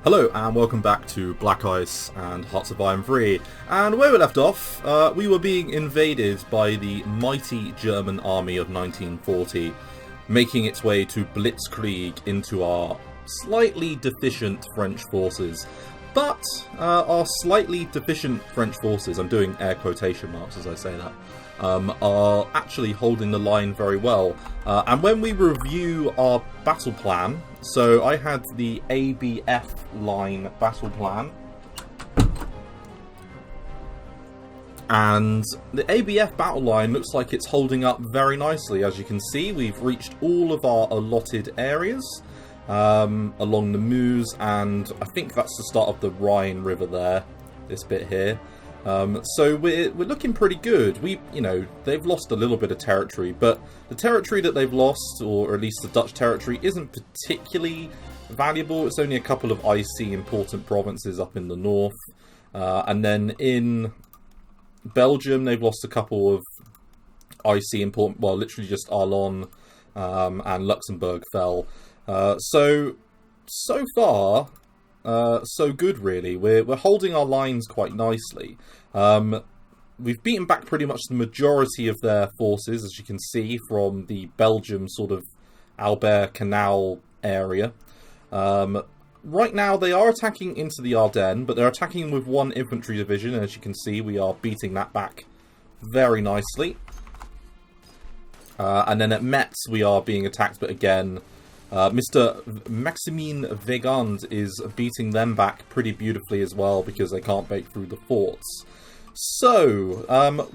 Hello and welcome back to Black Ice and Hearts of Iron 3. And where we left off, we were being invaded by the mighty German army of 1940, making its way to blitzkrieg into our slightly deficient French forces. But our slightly deficient French forces, I'm doing air quotation marks as I say that, are actually holding the line very well. And when we review our battle plan, so I had the ABF line battle plan, and the ABF battle line looks like it's holding up very nicely. As you can see, we've reached all of our allotted areas along the Meuse, and I think that's the start of the Rhine River there, this bit here. So we're looking pretty good. They've lost a little bit of territory, but the territory that they've lost, or at least the Dutch territory, isn't particularly valuable. It's only a couple of icy important provinces up in the north. And then in Belgium, they've lost a couple of icy important, well, literally just Arlon and Luxembourg fell. So far, so good, really. We're holding our lines quite nicely. We've beaten back pretty much the majority of their forces, as you can see from the Belgium sort of Albert Canal area. Right now they are attacking into the Ardennes, but they're attacking with one infantry division, and as you can see we are beating that back very nicely. And then at Metz we are being attacked, but again Mr. Maximin Weygand is beating them back pretty beautifully as well, because they can't break through the forts. So,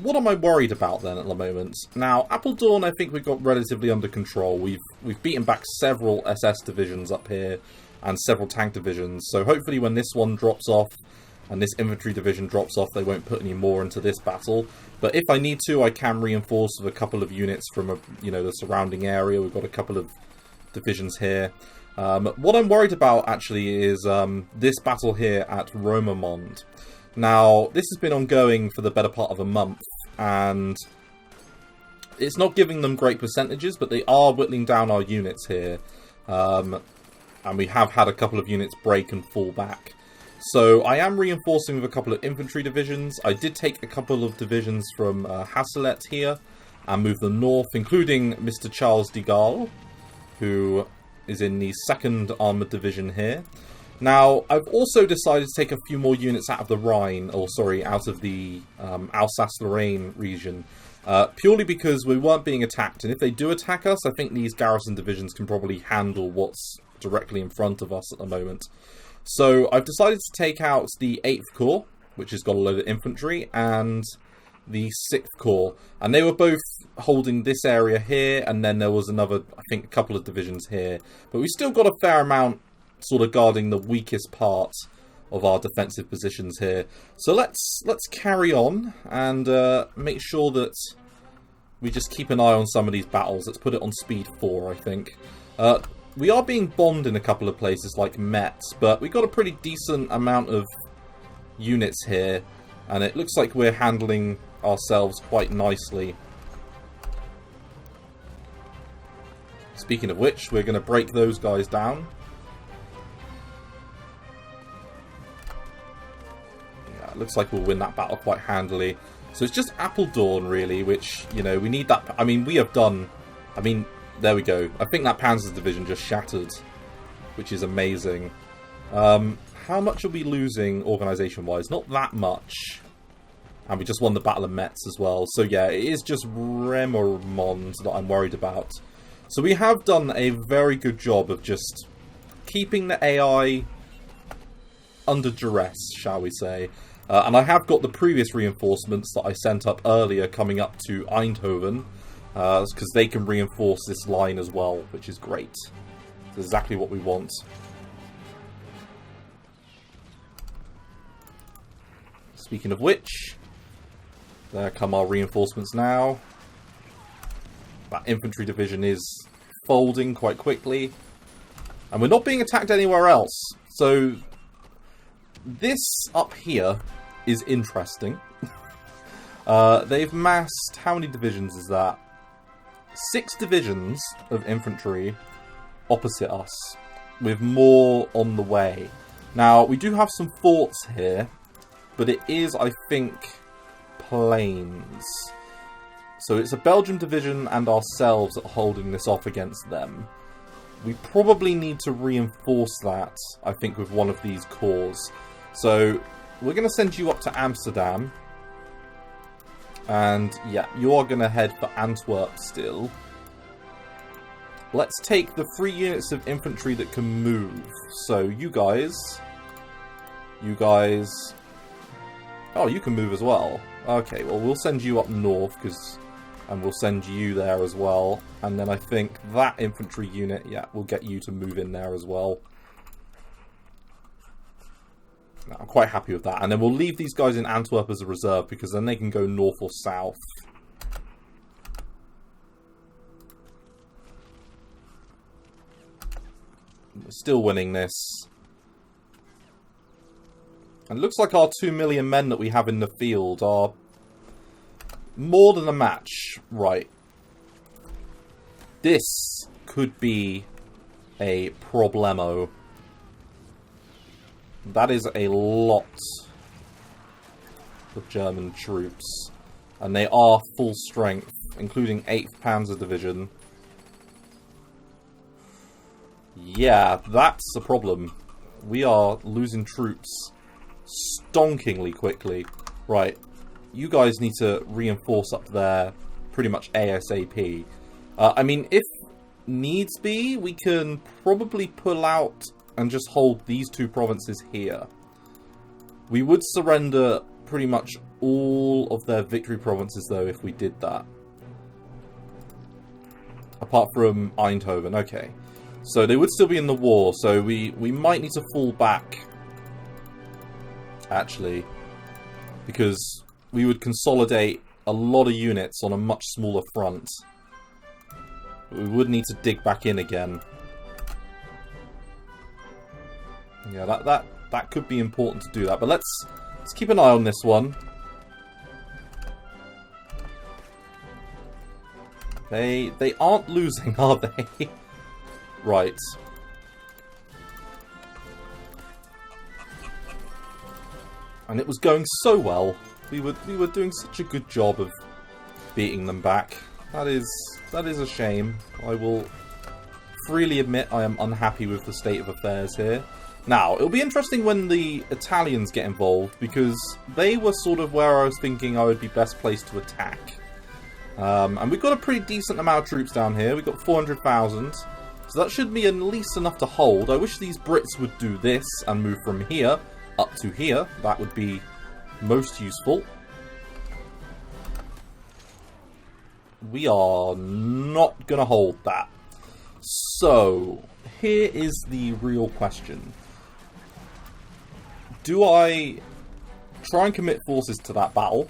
what am I worried about then at the moment? Now, Apeldoorn I think we've got relatively under control. We've beaten back several SS divisions up here, and several tank divisions, so hopefully when this one drops off, and this infantry division drops off, they won't put any more into this battle. But if I need to, I can reinforce with a couple of units from the surrounding area. We've got a couple of divisions here. What I'm worried about actually is this battle here at Roermond. Now, this has been ongoing for the better part of a month, and it's not giving them great percentages, but they are whittling down our units here. And we have had a couple of units break and fall back. So I am reinforcing with a couple of infantry divisions. I did take a couple of divisions from Hasselet here and move them north, including Mr. Charles de Gaulle, who is in the 2nd Armoured Division here. Now, I've also decided to take a few more units out of the Rhine, out of the Alsace-Lorraine region, purely because we weren't being attacked, and if they do attack us, I think these garrison divisions can probably handle what's directly in front of us at the moment. So I've decided to take out the 8th Corps, which has got a load of infantry, and the 6th Corps, and they were both holding this area here, and then there was another, I think, a couple of divisions here, but we still got a fair amount sort of guarding the weakest part of our defensive positions here. So let's carry on and make sure that we just keep an eye on some of these battles. Let's put it on speed 4, I think. We are being bombed in a couple of places like Metz, but we got a pretty decent amount of units here, and it looks like we're handling ourselves quite nicely. Speaking of which, we're going to break those guys down. Yeah, it looks like we'll win that battle quite handily. So it's just Apeldoorn, really, which, we need that. I mean, we have done... there we go. I think that Panzer division just shattered, which is amazing. How much are we losing organisation-wise? Not that much. And we just won the Battle of Metz as well. So yeah, it is just Roermond that I'm worried about. So we have done a very good job of just keeping the AI under duress, shall we say. And I have got the previous reinforcements that I sent up earlier coming up to Eindhoven, because they can reinforce this line as well, which is great. It's exactly what we want. Speaking of which, there come our reinforcements now. That infantry division is folding quite quickly. And we're not being attacked anywhere else. So, this up here is interesting. They've massed... How many divisions is that? 6 divisions of infantry opposite us, with more on the way. Now, we do have some forts here, but it is, I think, plains. So it's a Belgian division and ourselves that are holding this off against them. We probably need to reinforce that, I think, with one of these corps. So we're going to send you up to Amsterdam. And yeah, you are going to head for Antwerp still. Let's take the 3 units of infantry that can move. So you guys... Oh, you can move as well. Okay, well, we'll send you up north, and we'll send you there as well. And then I think that infantry unit, yeah, we'll get you to move in there as well. I'm quite happy with that. And then we'll leave these guys in Antwerp as a reserve, because then they can go north or south. We're still winning this. And it looks like our 2 million men that we have in the field are more than a match. Right. This could be a problemo. That is a lot of German troops. And they are full strength, including 8th Panzer Division. Yeah, that's a problem. We are losing troops stonkingly quickly. Right, you guys need to reinforce up there pretty much ASAP. I mean, if needs be, we can probably pull out and just hold these 2 provinces here. We would surrender pretty much all of their victory provinces, though, if we did that. Apart from Eindhoven, okay. So they would still be in the war, so we might need to fall back, actually, because we would consolidate a lot of units on a much smaller front. We would need to dig back in again. Yeah, that could be important to do that, but let's keep an eye on this one. They aren't losing, are they? Right. And it was going so well. We were doing such a good job of beating them back. That is a shame. I will freely admit I am unhappy with the state of affairs here. Now, it'll be interesting when the Italians get involved, because they were sort of where I was thinking I would be best placed to attack. And we've got a pretty decent amount of troops down here. We've got 400,000. So that should be at least enough to hold. I wish these Brits would do this and move from here up to here. That would be most useful. We are not going to hold that. So, here is the real question. Do I try and commit forces to that battle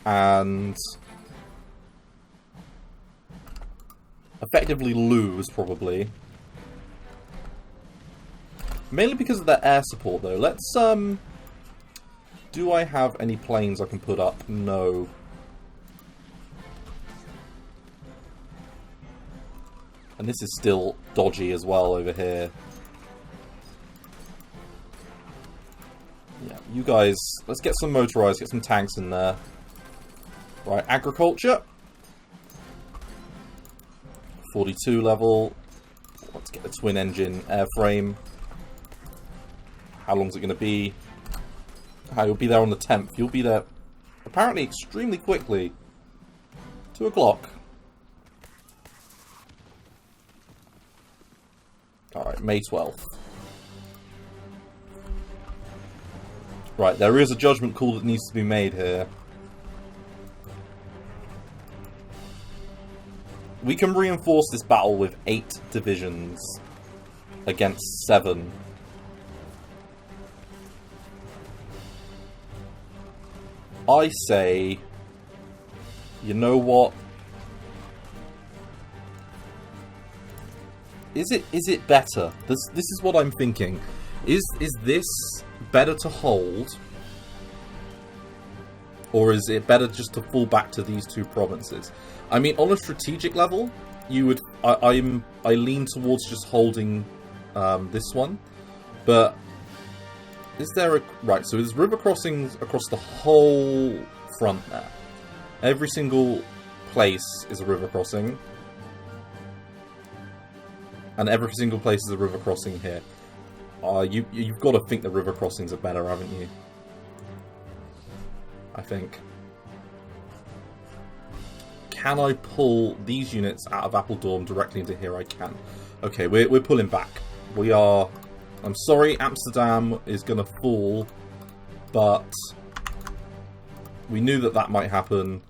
and effectively lose, probably? Mainly because of their air support, though. Let's, do I have any planes I can put up? No. And this is still dodgy as well over here. Yeah, you guys, let's get some motorized, get some tanks in there. Right, agriculture. 42 level. Let's get the twin engine airframe. How long is it going to be? You'll be there on the 10th. You'll be there apparently extremely quickly. 2 o'clock. Alright, May 12th. Right, there is a judgment call that needs to be made here. We can reinforce this battle with 8 divisions against 7. I say, you know what? Is it better? This is what I'm thinking. Is this better to hold, or is it better just to fall back to these 2 provinces? I mean, on a strategic level, you would. I lean towards just holding this one, but Is there a... Right, so there's river crossings across the whole front there. Every single place is a river crossing. And every single place is a river crossing here. You've got to think the river crossings are better, haven't you? I think. Can I pull these units out of Apeldoorn directly into here? I can. Okay, we're pulling back. We are... I'm sorry, Amsterdam is going to fall, but we knew that that might happen,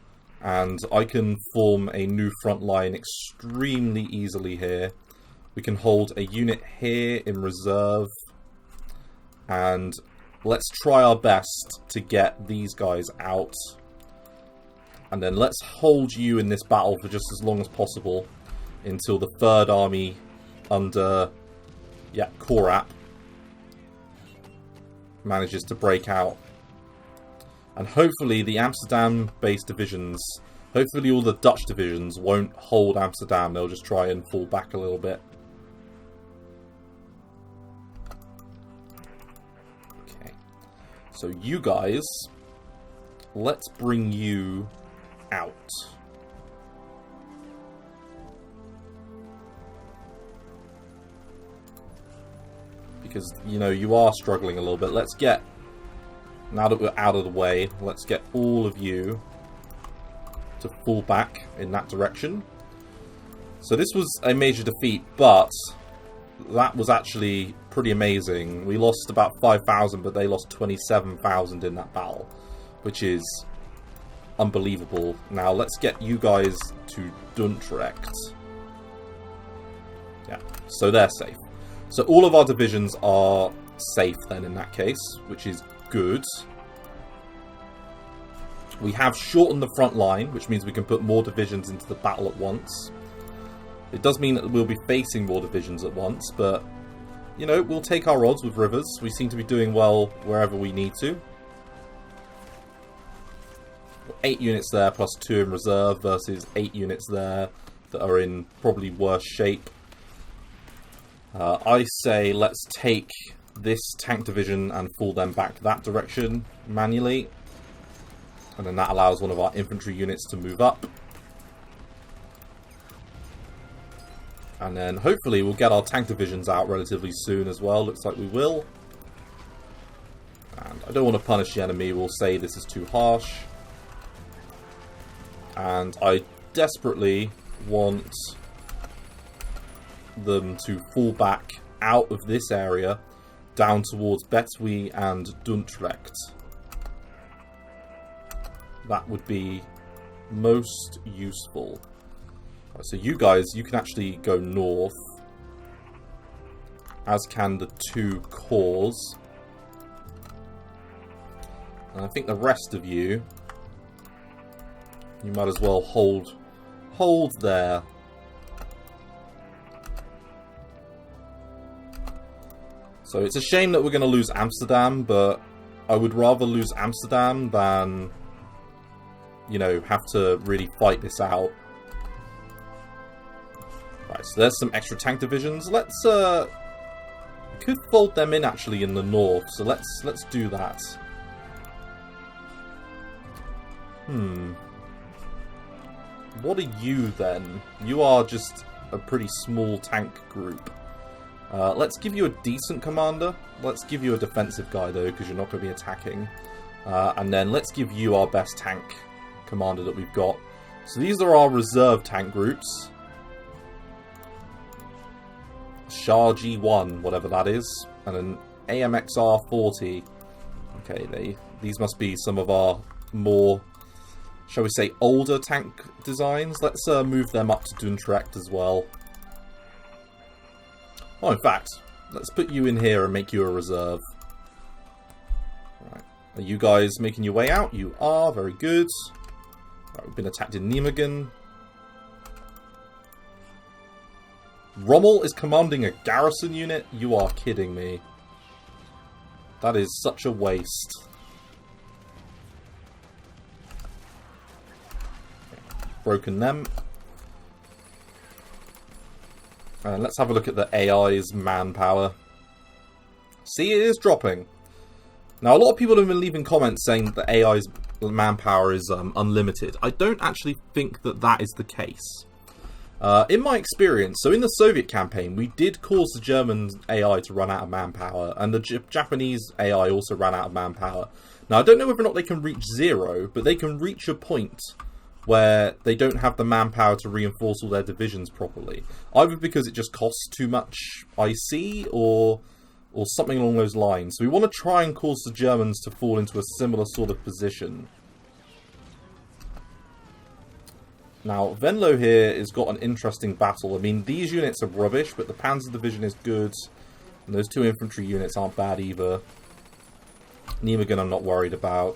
and I can form a new front line extremely easily here. We can hold a unit here in reserve, and let's try our best to get these guys out. And then let's hold you in this battle for just as long as possible until the Third Army under, Korap manages to break out. And hopefully the Amsterdam-based divisions, hopefully all the Dutch divisions won't hold Amsterdam. They'll just try and fall back a little bit. Okay. So you guys, let's bring you out. Because, you are struggling a little bit. Let's get, now that we're out of the way, let's get all of you to fall back in that direction. So this was a major defeat, but that was actually pretty amazing. We lost about 5,000, but they lost 27,000 in that battle, which is unbelievable. Now let's get you guys to Dordrecht. Yeah, so they're safe. So all of our divisions are safe then in that case, which is good. We have shortened the front line, which means we can put more divisions into the battle at once. It does mean that we'll be facing more divisions at once, but, we'll take our odds with rivers. We seem to be doing well wherever we need to. 8 units there plus 2 in reserve versus 8 units there that are in probably worse shape. I say let's take this tank division and fall them back that direction manually. And then that allows one of our infantry units to move up. And then hopefully we'll get our tank divisions out relatively soon as well. Looks like we will. And I don't want to punish the enemy. We'll say this is too harsh. And I desperately want them to fall back out of this area down towards Betwy and Dordrecht. That would be most useful. Right, so you guys, you can actually go north, as can the 2 corps. And I think the rest of you might as well hold there. So it's a shame that we're going to lose Amsterdam, but I would rather lose Amsterdam than, have to really fight this out. Right, so there's some extra tank divisions. Let's, we could fold them in actually in the north, so let's do that. What are you then? You are just a pretty small tank group. Let's give you a decent commander. Let's give you a defensive guy, though, because you're not going to be attacking. And then let's give you our best tank commander that we've got. So these are our reserve tank groups. Shah G1, whatever that is. And an AMXR 40. Okay, these must be some of our more, shall we say, older tank designs. Let's move them up to Dordrecht as well. Oh, in fact, let's put you in here and make you a reserve. Right. Are you guys making your way out? You are. Very good. Right, we've been attacked in Nijmegen. Rommel is commanding a garrison unit? You are kidding me. That is such a waste. Broken them. And let's have a look at the AI's manpower. See, it is dropping. Now, a lot of people have been leaving comments saying that the AI's manpower is unlimited. I don't actually think that that is the case. In my experience, so in the Soviet campaign, we did cause the German AI to run out of manpower, and the Japanese AI also ran out of manpower. Now, I don't know whether or not they can reach 0, but they can reach a point where they don't have the manpower to reinforce all their divisions properly. Either because it just costs too much IC, or something along those lines. So we want to try and cause the Germans to fall into a similar sort of position. Now, Venlo here has got an interesting battle. I mean, these units are rubbish, but the Panzer Division is good. And those 2 infantry units aren't bad either. Nijmegen I'm not worried about.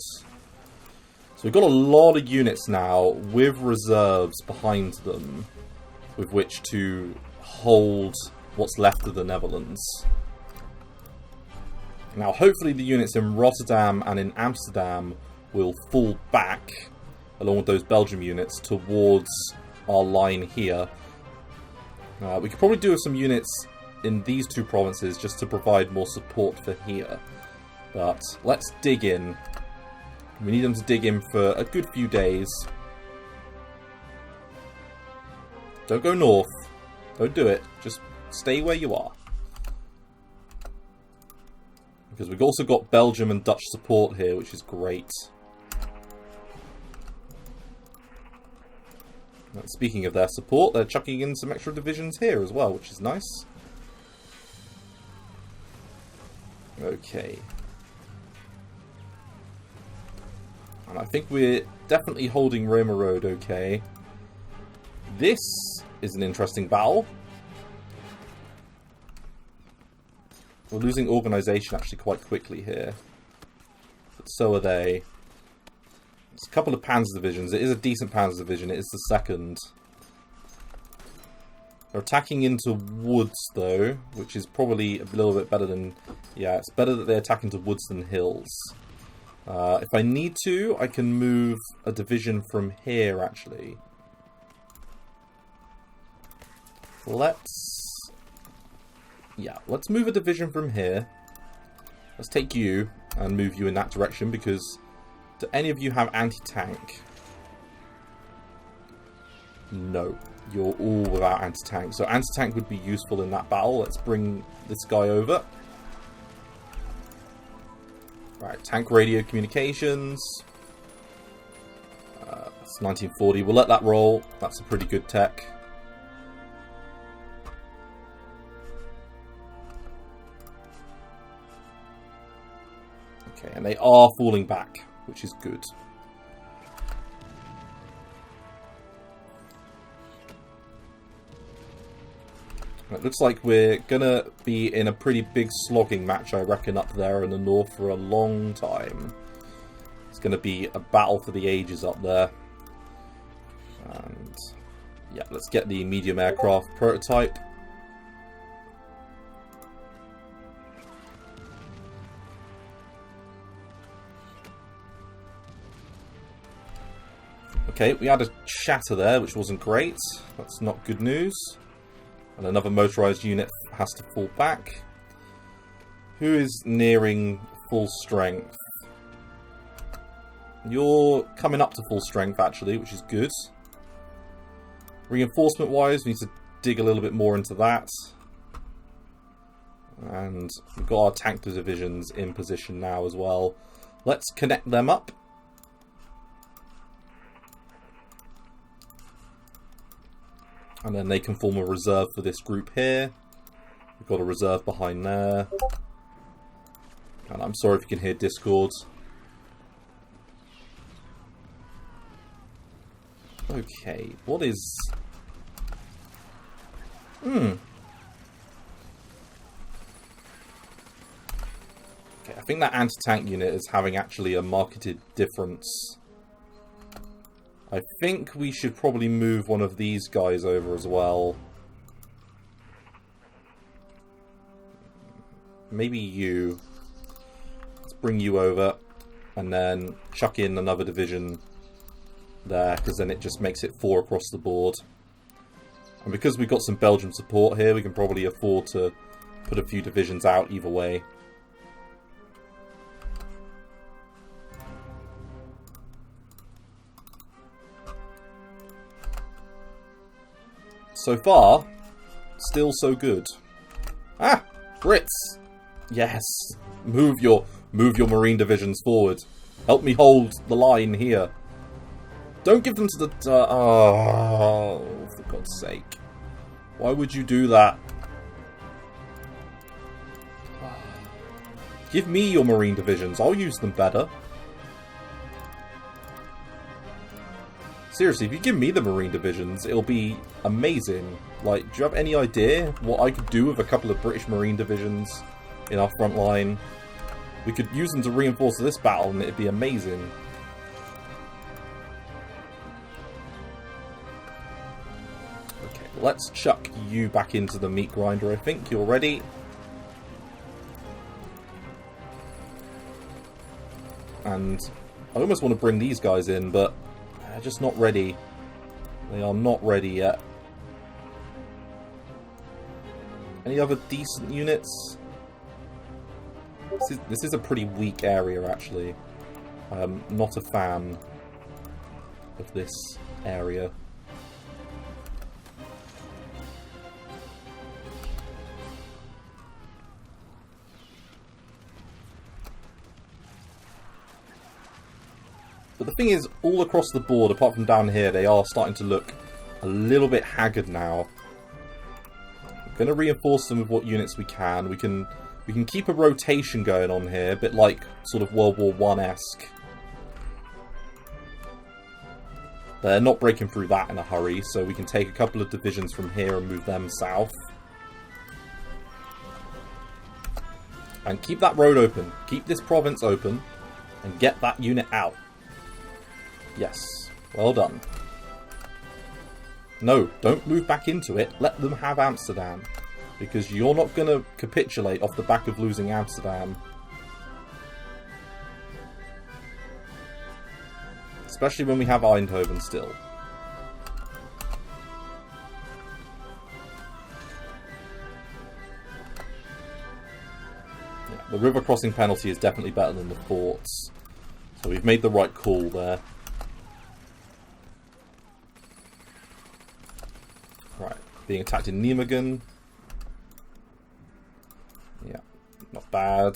So we've got a lot of units now with reserves behind them with which to hold what's left of the Netherlands. Now, hopefully the units in Rotterdam and in Amsterdam will fall back, along with those Belgium units, towards our line here. We could probably do with some units in these 2 provinces just to provide more support for here. But let's dig in. We need them to dig in for a good few days. Don't go north. Don't do it. Just stay where you are. Because we've also got Belgium and Dutch support here, which is great. And speaking of their support, they're chucking in some extra divisions here as well, which is nice. Okay. And I think we're definitely holding Roma Road okay. This is an interesting battle. We're losing organisation actually quite quickly here. But so are they. It's a couple of Panzer divisions. It is a decent Panzer division. It is the second. They're attacking into woods though, which is probably a little bit better than... Yeah, it's better that they attack into woods than hills. If I need to, I can move a division from here actually. Let's move a division from here. Let's take you and move you in that direction, because do any of you have anti-tank? No. You're all without anti-tank. So anti-tank would be useful in that battle. Let's bring this guy over. Right, tank radio communications. That's 1940. We'll let that roll. That's a pretty good tech. Okay, and they are falling back, which is good. It looks like we're gonna be in a pretty big slogging match, I reckon, up there in the north for a long time. It's gonna be a battle for the ages up there. And yeah, let's get the medium aircraft prototype. Okay, we had a shatter there, which wasn't great. That's not good news. And another motorised unit has to fall back. Who is nearing full strength? You're coming up to full strength, actually, which is good. Reinforcement-wise, we need to dig a little bit more into that. And we've got our tank divisions in position now as well. Let's connect them up. And then they can form a reserve for this group here. We've got a reserve behind there. And I'm sorry if you can hear Discord. Okay, what is... Okay, I think that anti-tank unit is having actually a marketed difference. I think we should probably move one of these guys over as well. Maybe you. Let's bring you over. And then chuck in another division there, because then it just makes it 4 across the board. And because we've got some Belgian support here, we can probably afford to put a few divisions out either way. So far, still so good. Ah! Brits! Yes! Move your marine divisions forward. Help me hold the line here. Don't give them to the... oh, for God's sake. Why would you do that? Give me your marine divisions. I'll use them better. Seriously, if you give me the marine divisions, it'll be amazing. Like, do you have any idea what I could do with a couple of British marine divisions in our front line? We could use them to reinforce this battle and it'd be amazing. Okay, let's chuck you back into the meat grinder, I think. You're ready. And I almost want to bring these guys in, but they're just not ready. They are not ready yet. Any other decent units? This is a pretty weak area, actually. I'm not a fan of this area. But the thing is, all across the board, apart from down here, they are starting to look a little bit haggard now. We're going to reinforce them with what units we can. We can keep a rotation going on here, a bit like sort of World War I-esque. They're not breaking through that in a hurry, so we can take a couple of divisions from here and move them south. And keep that road open. Keep this province open and get that unit out. Yes, well done. No, don't move back into it. Let them have Amsterdam. Because you're not going to capitulate off the back of losing Amsterdam. Especially when we have Eindhoven still. Yeah, the river crossing penalty is definitely better than the forts. So we've made the right call there. Right, being attacked in Nijmegen. Yeah, not bad.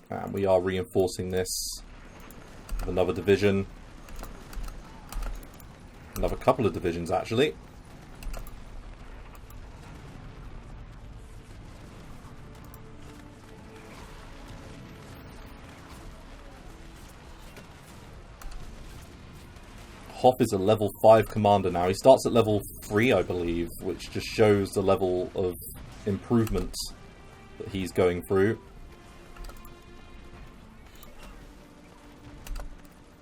And we are reinforcing this with another division. Another couple of divisions, actually. Hoff is a level 5 commander now. He starts at level 3, I believe, which just shows the level of improvement that he's going through.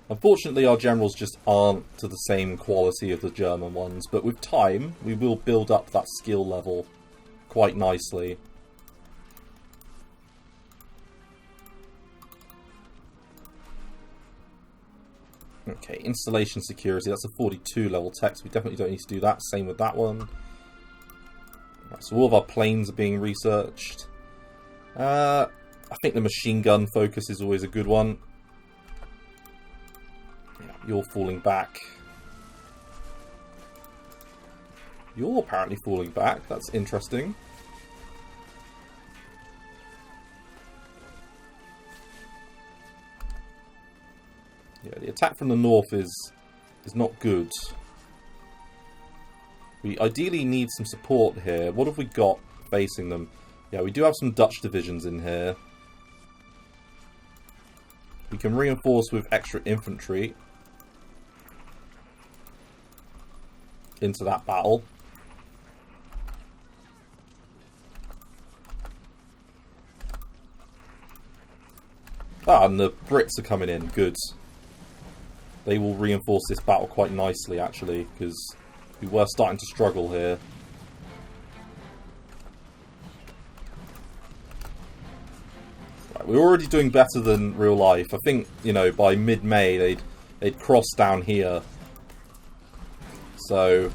Unfortunately, our generals just aren't to the same quality of the German ones, but with time, we will build up that skill level quite nicely. Okay, installation security, that's a 42 level text. We definitely don't need to do that. Same with that one. Right, so all of our planes are being researched. I think the machine gun focus is always a good one. Yeah, you're falling back. You're apparently falling back. That's interesting. Yeah, the attack from the north is not good. We ideally need some support here. What have we got facing them? Yeah, we do have some Dutch divisions in here. We can reinforce with extra infantry into that battle. Ah, and the Brits are coming in. Good. They will reinforce this battle quite nicely, actually, because we were starting to struggle here. Right, we're already doing better than real life. I think, you know, by mid-May they'd cross down here. So,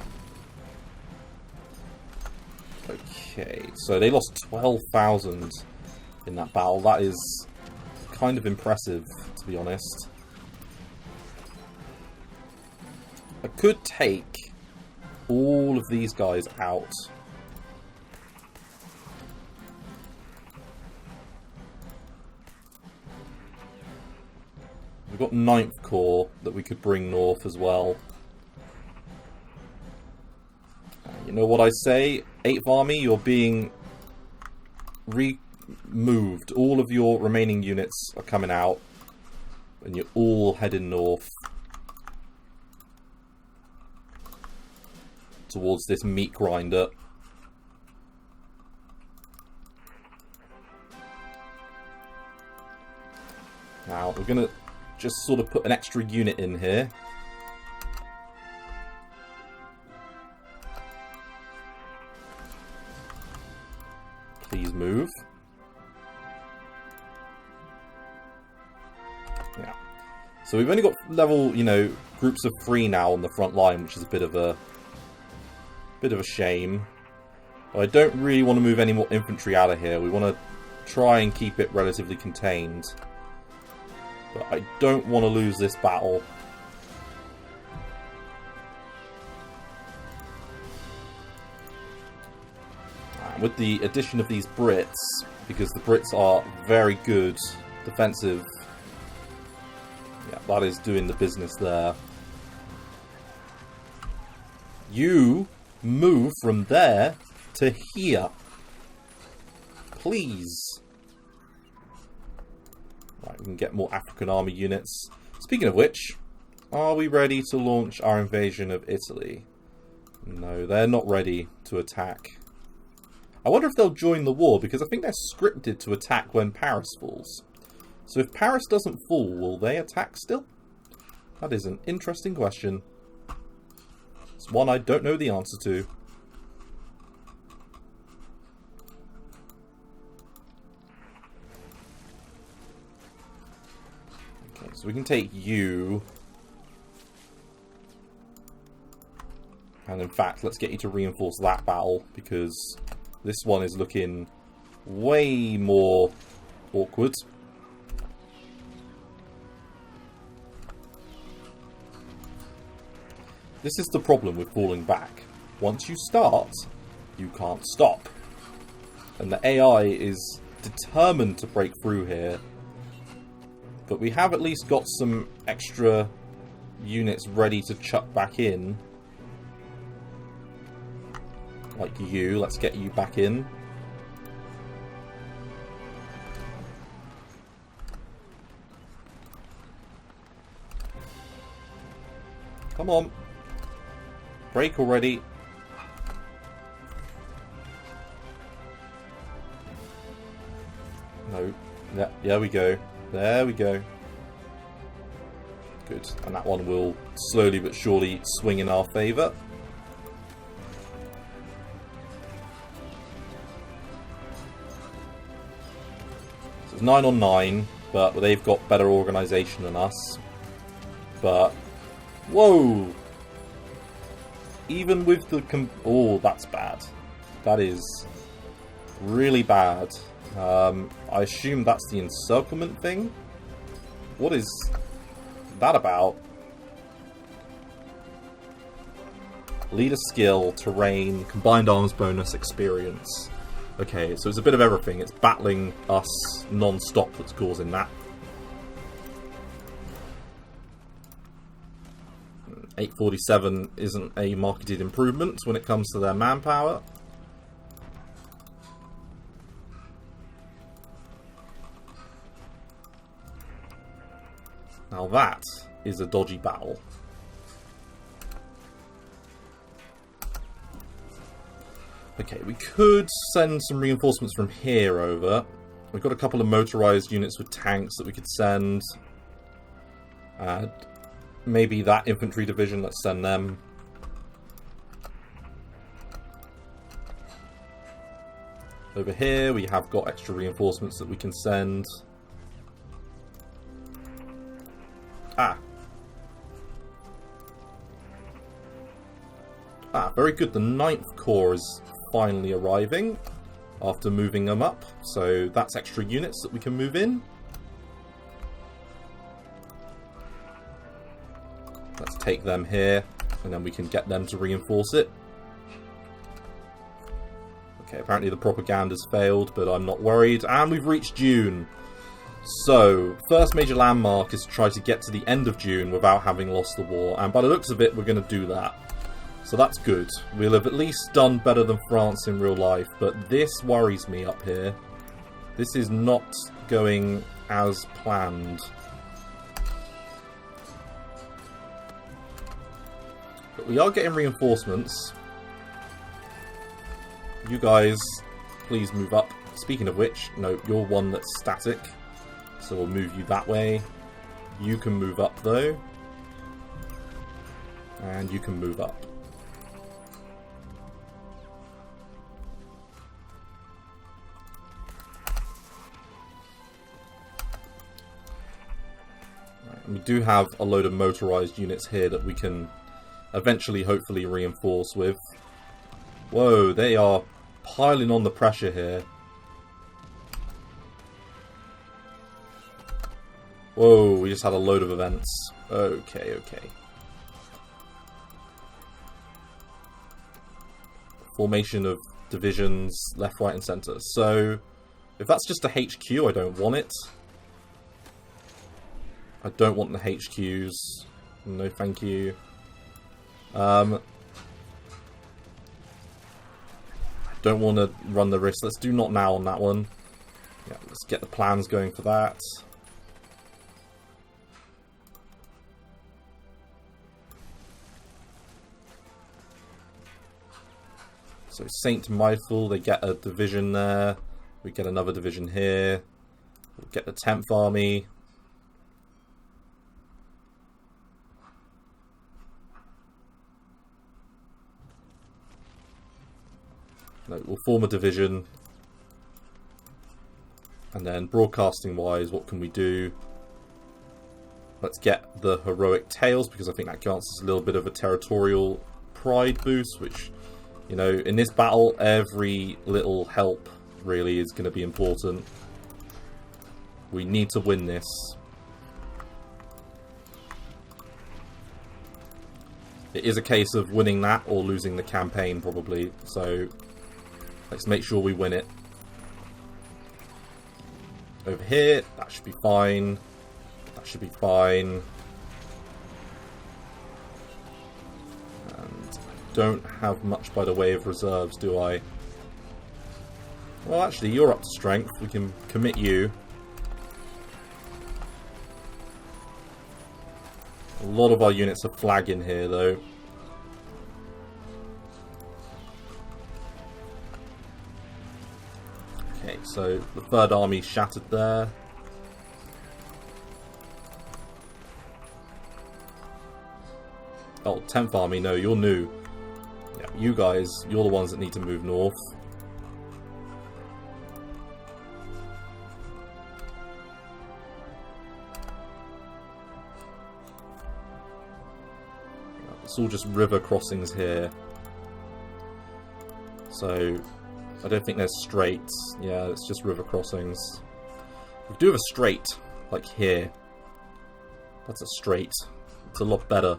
okay, so they lost 12,000 in that battle. That is kind of impressive, to be honest. I could take all of these guys out. We've got 9th Corps that we could bring north as well. You know what I say? 8th Army, you're being removed. All of your remaining units are coming out. And you're all heading north. Towards this meat grinder. Now, we're going to just sort of put an extra unit in here. Please move. Yeah. So we've only got level, you know, groups of 3 now on the front line, which is a bit of a shame. But I don't really want to move any more infantry out of here. We want to try and keep it relatively contained. But I don't want to lose this battle. And with the addition of these Brits, because the Brits are very good defensive, yeah, that is doing the business there. You move from there to here. Please. Right, we can get more African army units. Speaking of which, are we ready to launch our invasion of Italy? No, they're not ready to attack. I wonder if they'll join the war, because I think they're scripted to attack when Paris falls. So if Paris doesn't fall, will they attack still? That is an interesting question. It's one I don't know the answer to. So we can take you. And in fact, let's get you to reinforce that battle, because this one is looking way more awkward. This is the problem with falling back. Once you start, you can't stop. And the AI is determined to break through here. But we have at least got some extra units ready to chuck back in. Like you, let's get you back in. Come on. Break already. No. Yeah, there we go. There we go. Good. And that one will slowly but surely swing in our favour. So it's 9 on 9, but they've got better organisation than us. But, whoa! Even with the... oh, that's bad. That is really bad. I assume that's the encirclement thing. What is that about? Leader skill, terrain, combined arms bonus, experience. Okay, so it's a bit of everything. It's battling us non-stop that's causing that. 847 isn't a marketed improvement when it comes to their manpower. Now that is a dodgy battle. Okay, we could send some reinforcements from here over. We've got a couple of motorized units with tanks that we could send. Maybe that infantry division, let's send them. Over here we have got extra reinforcements that we can send. Very good. The 9th Corps is finally arriving after moving them up. So that's extra units that we can move in. Let's take them here. And then we can get them to reinforce it. Okay, apparently the propaganda's failed, but I'm not worried. And we've reached June. So, first major landmark is to try to get to the end of June without having lost the war. And by the looks of it, we're going to do that. So that's good. We'll have at least done better than France in real life. But this worries me up here. This is not going as planned. But we are getting reinforcements. You guys, please move up. Speaking of which, no, you're one that's static. So we'll move you that way. You can move up though. And you can move up. Right, and we do have a load of motorized units here that we can eventually, hopefully, reinforce with. Whoa, they are piling on the pressure here. Whoa, we just had a load of events. Okay, okay. Formation of divisions, left, right, and centre. So, if that's just a HQ, I don't want it. I don't want the HQs. No, thank you. I don't want to run the risk. Let's do not now on that one. Yeah, let's get the plans going for that. So Saint Michael, they get a division there. We get another division here. We'll get the 10th Army. No, we'll form a division. And then broadcasting wise, what can we do? Let's get the heroic tales, because I think that grants us a little bit of a territorial pride boost, which, you know, in this battle, every little help really is going to be important. We need to win this. It is a case of winning that or losing the campaign, probably. So, let's make sure we win it. Over here, that should be fine. That should be fine. And I don't have much by the way of reserves, do I? Well, actually, you're up to strength. We can commit you. A lot of our units are flagging here, though. Okay, so the 3rd Army's shattered there. Oh, 10th Army, no, you're new. Yeah, you guys, you're the ones that need to move north. It's all just river crossings here. So, I don't think there's straits. Yeah, it's just river crossings. We do have a strait, like here. That's a strait. It's a lot better.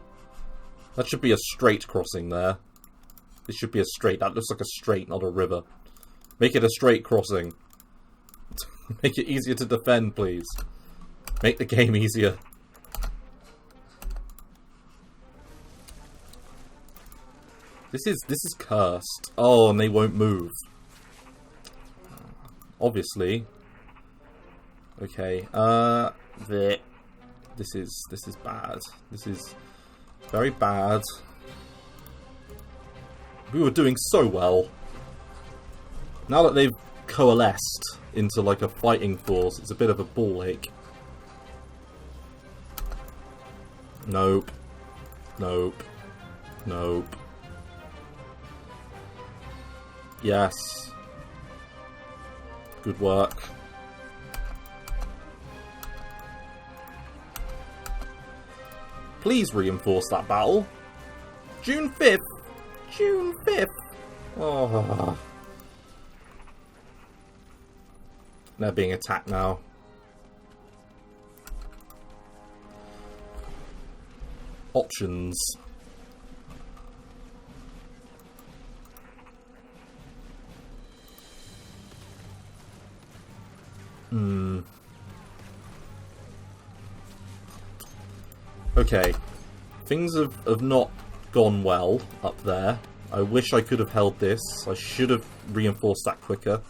That should be a straight crossing there. This should be a straight. That looks like a straight, not a river. Make it a straight crossing. Make it easier to defend, please. Make the game easier. This is cursed. Oh, and they won't move. Obviously. Okay. This is bad. This is very bad. We were doing so well. Now that they've coalesced into like a fighting force, it's a bit of a ball ache. Nope. Nope. Nope. Yes. Good work. Please reinforce that battle. June 5th. June 5th. Oh. They're being attacked now. Options. Okay. Things have not gone well up there. I wish I could have held this. I should have reinforced that quicker.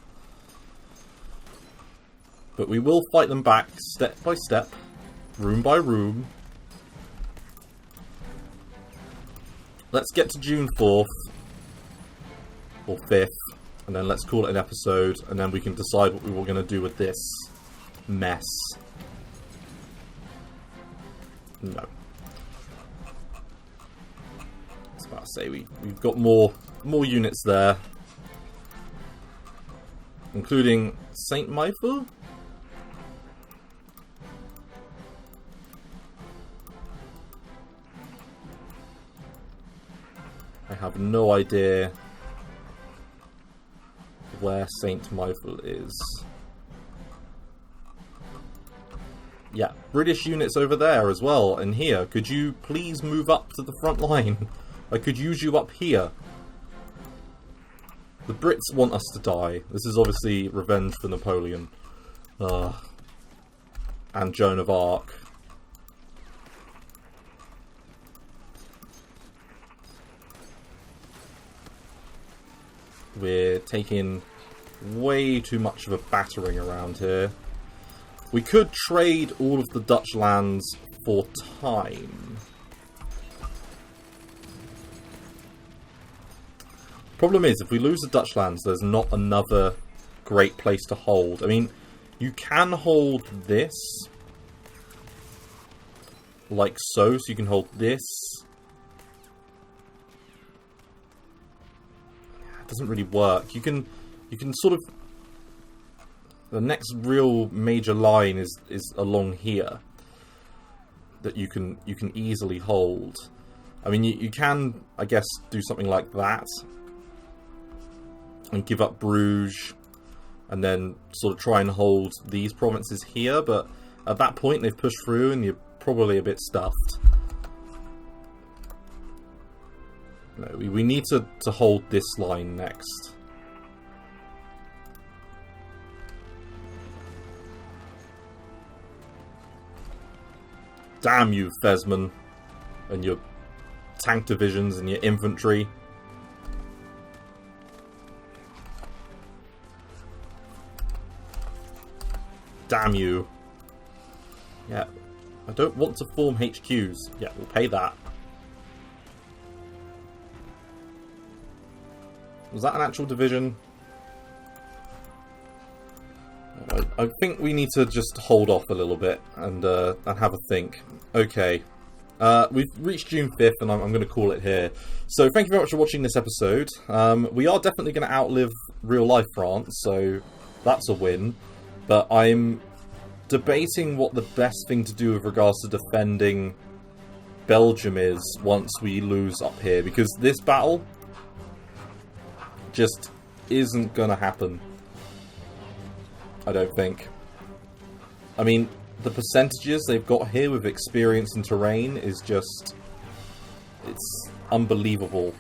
But we will fight them back step by step, room by room. Let's get to June 4th, or 5th, and then let's call it an episode, and then we can decide what we were going to do with this mess. No. I was about to say, we've got more units there. Including Saint Michael? I have no idea where Saint Michael is. Yeah, British units over there as well, and here. Could you please move up to the front line? I could use you up here. The Brits want us to die. This is obviously revenge for Napoleon. And Joan of Ark. We're taking way too much of a battering around here. We could trade all of the Dutch lands for time. Problem is, if we lose the Dutch lands, there's not another great place to hold. I mean, you can hold this. Like so you can hold this. It doesn't really work. You can sort of... The next real major line is along here. That you can easily hold. I mean, you can, I guess, do something like that. And give up Bruges. And then sort of try and hold these provinces here. But at that point, they've pushed through and you're probably a bit stuffed. No, we need to hold this line next. Damn you, Fesman. And your tank divisions and your infantry. Damn you. Yeah. I don't want to form HQs. Yeah, we'll pay that. Was that an actual division? I think we need to just hold off a little bit and have a think. Okay. We've reached June 5th and I'm going to call it here. So thank you very much for watching this episode. We are definitely going to outlive real life France, so that's a win. But I'm debating what the best thing to do with regards to defending Belgium is once we lose up here. Because this battle just isn't going to happen. I don't think. I mean, the percentages they've got here with experience and terrain is just... It's unbelievable.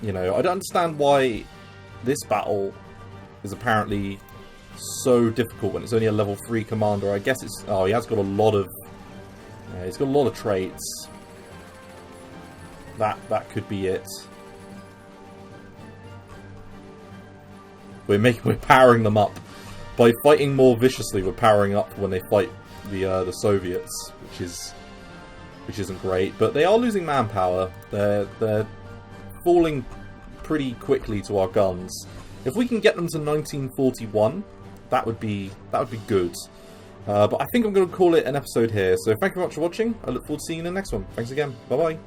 You know, I don't understand why this battle is apparently so difficult when it's only a level 3 commander. I guess it's... Oh, he has got a lot of... Yeah, he's got a lot of traits. That could be it. We're powering them up. By fighting more viciously, we're powering up when they fight the Soviets, which isn't great. But they are losing manpower. They're falling pretty quickly to our guns. If we can get them to 1941, that would be good. But I think I'm going to call it an episode here. So thank you very much for watching. I look forward to seeing you in the next one. Thanks again. Bye bye.